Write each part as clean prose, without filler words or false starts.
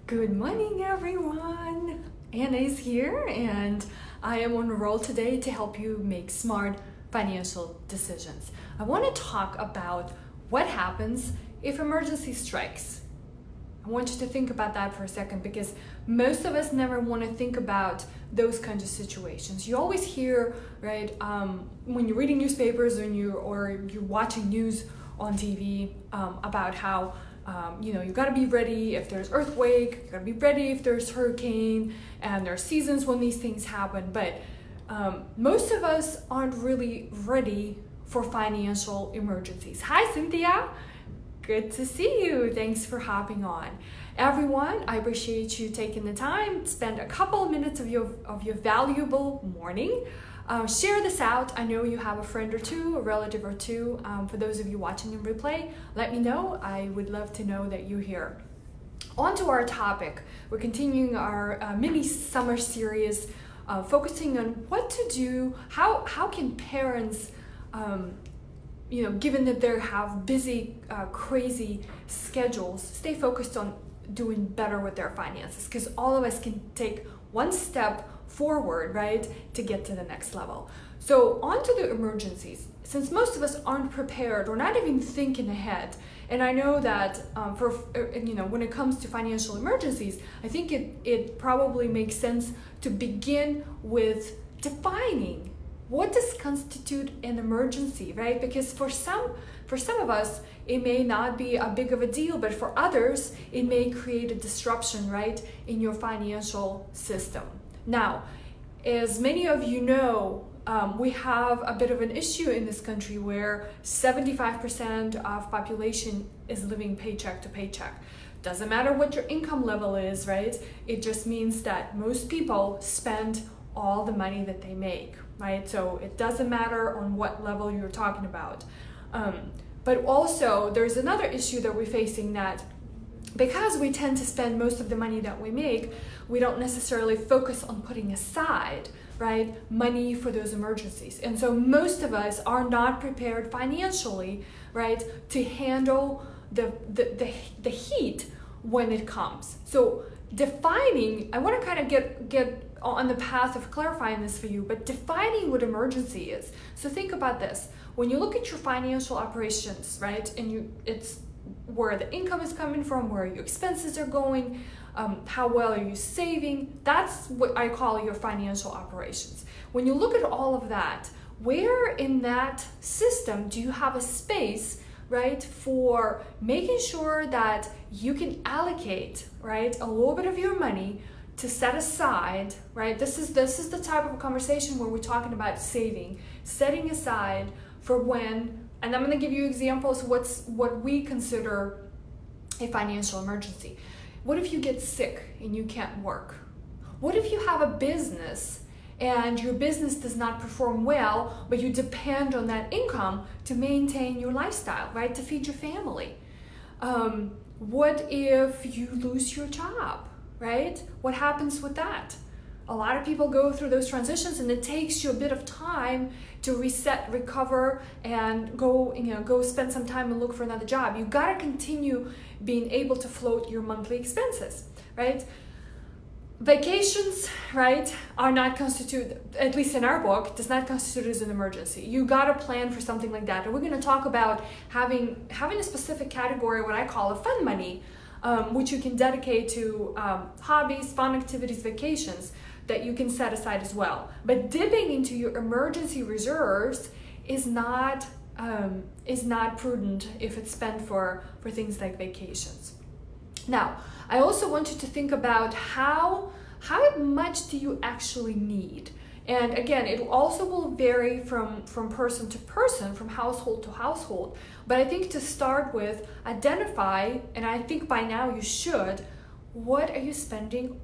Good morning, everyone. Anna is here, and I am on a roll today to help you make smart financial decisions. I want to talk about what happens if emergency strikes. I want you to think about that for a second because most of us never want to think about those kinds of situations. You always hear, right, when you're reading newspapers or you're watching news on TV about how you got to be ready if there's earthquake, you got to be ready if there's hurricane, and there are seasons when these things happen. But most of us aren't really ready for financial emergencies. Hi, Cynthia. Good to see you. Thanks for hopping on. Everyone, I appreciate you taking the time to spend a couple of minutes of your valuable morning. Share this out. I know you have a friend or two, a relative or two. For those of you watching in replay, let me know. I would love to know that you're here. On to our topic. We're continuing our mini summer series, focusing on what to do. How can parents, given that they have busy, crazy schedules, stay focused on doing better with their finances? Because all of us can take one step forward, right, to get to the next level. So on to the emergencies. Since most of us aren't prepared or not even thinking ahead, and I know that when it comes to financial emergencies, I think it probably makes sense to begin with defining what does constitute an emergency, right? Because for some of us, it may not be a big of a deal, but for others, it may create a disruption, right, in your financial system. Now, as many of you know, we have a bit of an issue in this country where 75% of population is living paycheck to paycheck. Doesn't matter what your income level is, right? It just means that most people spend all the money that they make, right? So it doesn't matter on what level you're talking about. But also, there's another issue that we're facing, that because we tend to spend most of the money that we make, we don't necessarily focus on putting aside, right, money for those emergencies. And so most of us are not prepared financially, right, to handle the heat when it comes. So defining, I want to kind of get on the path of clarifying this for you, but defining what emergency is. So think about this. When you look at your financial operations, right, and it's where the income is coming from, where your expenses are going, how well are you saving? That's what I call your financial operations. When you look at all of that, where in that system do you have a space, right, for making sure that you can allocate, right, a little bit of your money to set aside, right? This is the type of conversation where we're talking about saving, setting aside for when, and I'm going to give you examples of what we consider a financial emergency. What if you get sick and you can't work? What if you have a business and your business does not perform well, but you depend on that income to maintain your lifestyle, right? To feed your family. What if you lose your job, right? What happens with that? A lot of people go through those transitions, and it takes you a bit of time to reset, recover, and go spend some time and look for another job. You gotta continue being able to float your monthly expenses, right? Vacations, right, are not constitute, at least in our book, does not constitute as an emergency. You gotta plan for something like that. And we're gonna talk about having a specific category, what I call a fun money, which you can dedicate to hobbies, fun activities, vacations, that you can set aside as well. But dipping into your emergency reserves is not prudent if it's spent for things like vacations. Now, I also want you to think about how much do you actually need? And again, it also will vary from person to person, from household to household. But I think to start with, identify, and I think by now you should, what are you spending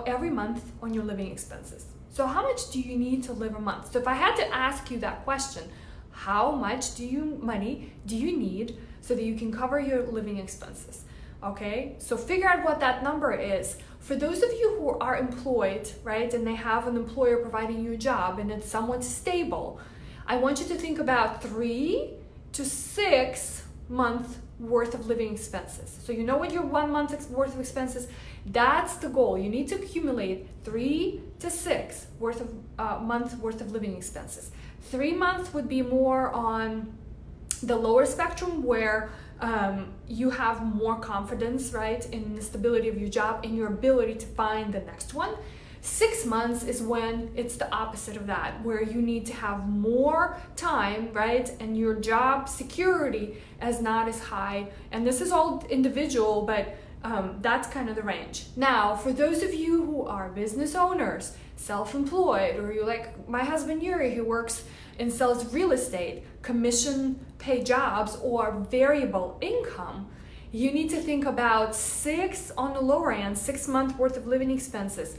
every month on your living expenses? So how much do you need to live a month? So if I had to ask you that question, how much money do you need so that you can cover your living expenses? Okay, so figure out what that number is. For those of you who are employed, right, and they have an employer providing you a job and it's somewhat stable, I want you to think about 3 to 6 month worth of living expenses. So you know what your 1 month worth of expenses, that's the goal. You need to accumulate 3 to 6 month worth of living expenses. 3 months would be more on the lower spectrum, where you have more confidence, right, in the stability of your job and your ability to find the next one. 6 months is when it's the opposite of that, where you need to have more time, right, and your job security is not as high. And this is all individual, but that's kind of the range. Now, for those of you who are business owners, self-employed, or you like my husband Yuri, who works and sells real estate, commission pay jobs, or variable income, you need to think about 6 on the lower end, 6 month worth of living expenses,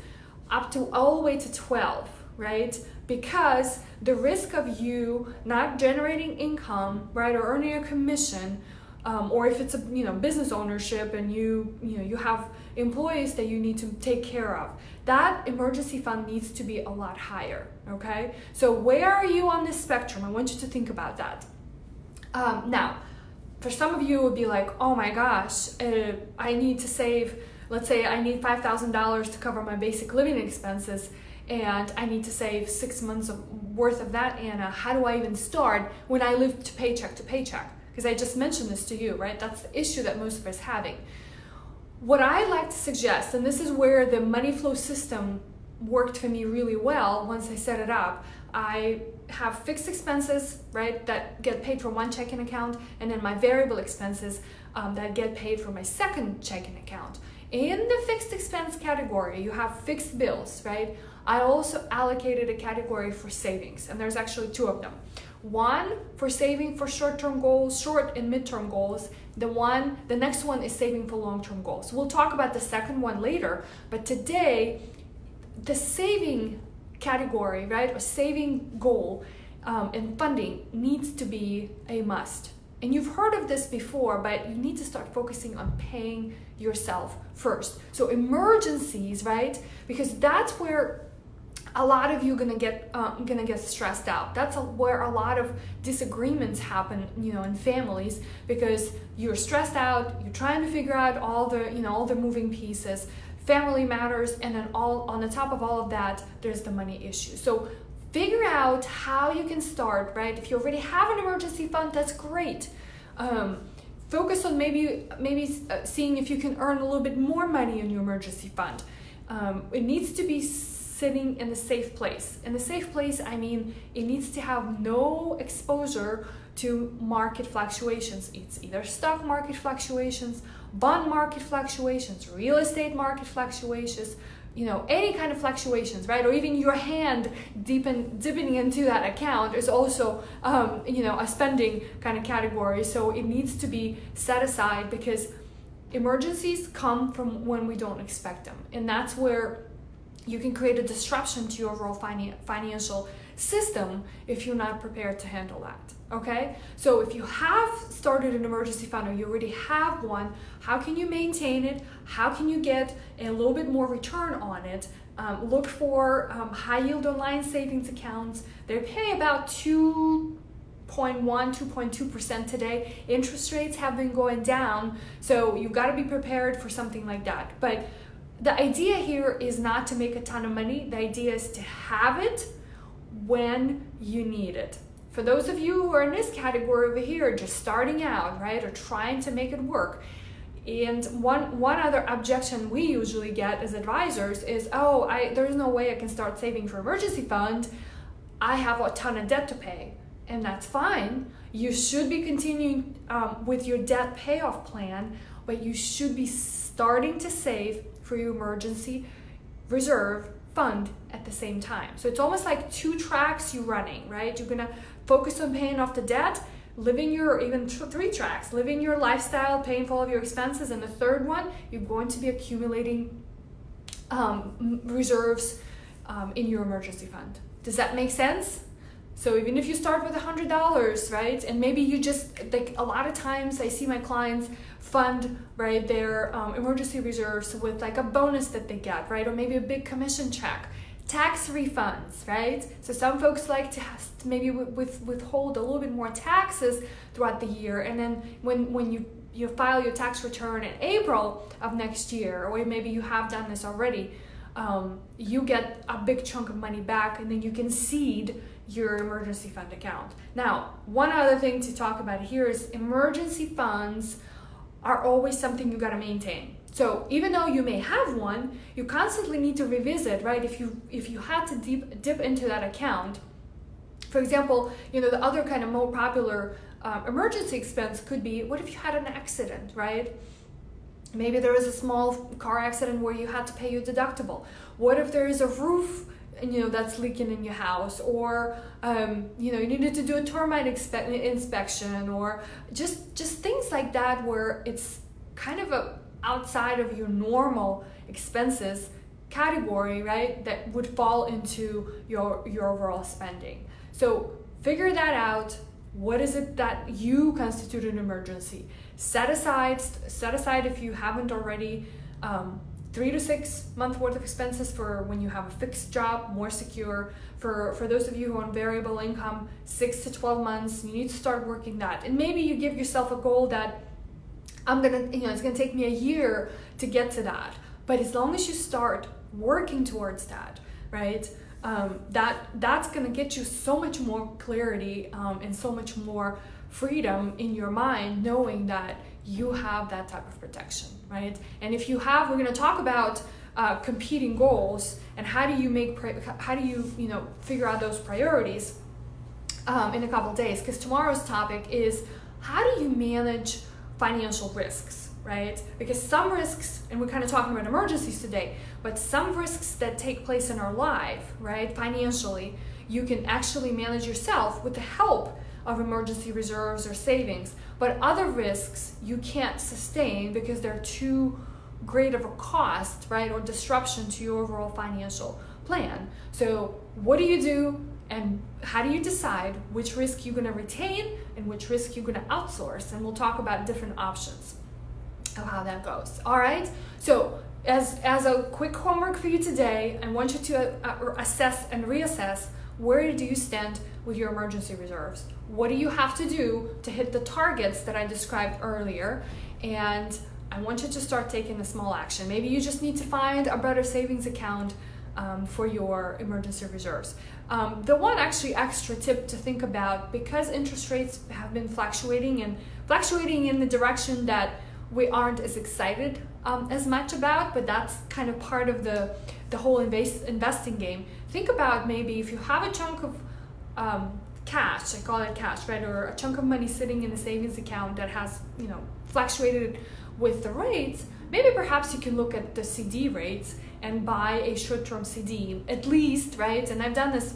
up to all the way to 12, right? Because the risk of you not generating income, right, or earning a commission, or if it's a business ownership and you have employees that you need to take care of, that emergency fund needs to be a lot higher. Okay, so where are you on this spectrum? I want you to think about that. Now, for some of you, it would be like, oh my gosh, I need to save. Let's say I need $5,000 to cover my basic living expenses, and I need to save 6 months worth of that, Anna. How do I even start when I live to paycheck to paycheck? Because I just mentioned this to you, right? That's the issue that most of us having. What I like to suggest, and this is where the money flow system worked for me really well once I set it up, I have fixed expenses, right, that get paid from one checking account, and then my variable expenses that get paid from my second checking account. In the fixed expense category, you have fixed bills, right? I also allocated a category for savings, and there's actually 2 of them. One for saving for short-term goals, short and mid-term goals. The next one is saving for long-term goals. We'll talk about the second one later, but today, the saving category, right, or saving goal and funding needs to be a must. And you've heard of this before, but you need to start focusing on paying yourself first. So emergencies, right? Because that's where a lot of you gonna get stressed out. That's where a lot of disagreements happen, in families, because you're stressed out. You're trying to figure out all the moving pieces, family matters, and then on the top of all of that, there's the money issue. So figure out how you can start, right? If you already have an emergency fund, that's great. Focus on maybe seeing if you can earn a little bit more money in your emergency fund. It needs to be sitting in a safe place. In a safe place, I mean it needs to have no exposure to market fluctuations. It's either stock market fluctuations, bond market fluctations, real estate market fluctuations, any kind of fluctuations, right? Or even your hand dipping into that account is also, a spending kind of category. So it needs to be set aside, because emergencies come from when we don't expect them. And that's where you can create a disruption to your overall financial system if you're not prepared to handle that. Okay, so if you have started an emergency fund, or you already have one, how can you maintain it? How can you get a little bit more return on it? Look for high yield online savings accounts. They pay about 2.2% today. Interest rates have been going down, so you've got to be prepared for something like that. But the idea here is not to make a ton of money. The idea is to have it when you need it. For those of you who are in this category over here, just starting out, right, or trying to make it work. And one other objection we usually get as advisors is, there's no way I can start saving for emergency fund. I have a ton of debt to pay. And that's fine. You should be continuing with your debt payoff plan, but you should be starting to save for your emergency reserve fund at the same time. So it's almost like 2 tracks you're running, right? You're gonna focus on paying off the debt, even 3 tracks, living your lifestyle, paying for all of your expenses, and the third one, you're going to be accumulating reserves in your emergency fund. Does that make sense? So even if you start with $100, right, and maybe you just, like, a lot of times I see my clients fund, right, their emergency reserves with like a bonus that they get, right, or maybe a big commission check, tax refunds, right? So some folks like to maybe withhold a little bit more taxes throughout the year, and then when you you file your tax return in April of next year, or maybe you have done this already, you get a big chunk of money back, and then you can seed your emergency fund account. Now, one other thing to talk about here is emergency funds are always something you got to maintain. So even though you may have one, you constantly need to revisit, right? If you had to dip into that account, for example, the other kind of more popular emergency expense could be, what if you had an accident, right? Maybe there is a small car accident where you had to pay your deductible. What if there is a roof, that's leaking in your house, or you needed to do a termite inspection, or just things like that where it's kind of outside of your normal expenses category, right? That would fall into your overall spending. So figure that out. What is it that you constitute an emergency? Set aside if you haven't already, 3 to 6 month worth of expenses for when you have a fixed job, more secure. For those of you who are on variable income, 6 to 12 months, you need to start working that. And maybe you give yourself a goal that it's gonna take me a year to get to that. But as long as you start working towards that, right? That's gonna get you so much more clarity and so much more freedom in your mind, knowing that you have that type of protection, right? And if you have, we're gonna talk about competing goals and how do you figure out those priorities in a couple days, because tomorrow's topic is how do you manage financial risks, right? Because some risks, and we're kind of talking about emergencies today, but some risks that take place in our life, right, financially, you can actually manage yourself with the help of emergency reserves or savings. But other risks you can't sustain because they're too great of a cost, right, or disruption to your overall financial plan. So what do you do, and how do you decide which risk you're going to retain and which risk you're going to outsource? And we'll talk about different options of how that goes. All right. So as a quick homework for you today, I want you to assess and reassess, where do you stand with your emergency reserves? What do you have to do to hit the targets that I described earlier? And I want you to start taking a small action. Maybe you just need to find a better savings account for your emergency reserves. The one actually extra tip to think about, because interest rates have been fluctuating in the direction that we aren't as excited as much about, but that's kind of part of the whole investing game. Think about maybe if you have a chunk of cash, I call it cash, right, or a chunk of money sitting in a savings account that has fluctuated with the rates, maybe perhaps you can look at the CD rates and buy a short-term CD at least, right? And I've done this,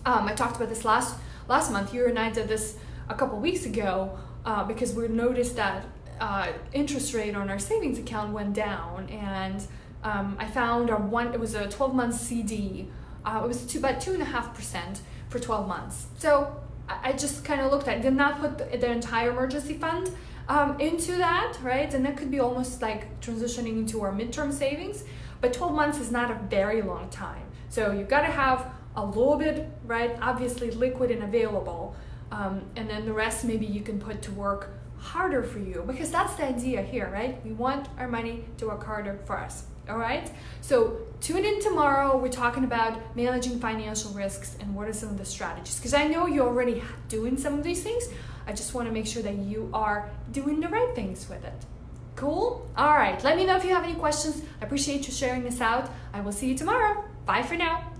I talked about this last month. You and I did this a couple weeks ago because we noticed that interest rate on our savings account went down, and I found it was a 12-month CD. It was about 2.5% for 12 months. So I just kind of looked at it, did not put the entire emergency fund into that, right? And that could be almost like transitioning into our midterm savings, but 12 months is not a very long time. So you've got to have a little bit, right, obviously liquid and available, and then the rest maybe you can put to work harder for you, because that's the idea here, right? We want our money to work harder for us. All right, so tune in tomorrow. We're talking about managing financial risks and what are some of the strategies, because I know you're already doing some of these things. I just want to make sure that you are doing the right things with it. Cool? All right, let me know if you have any questions. I appreciate you sharing this out. I will see you tomorrow. Bye for now.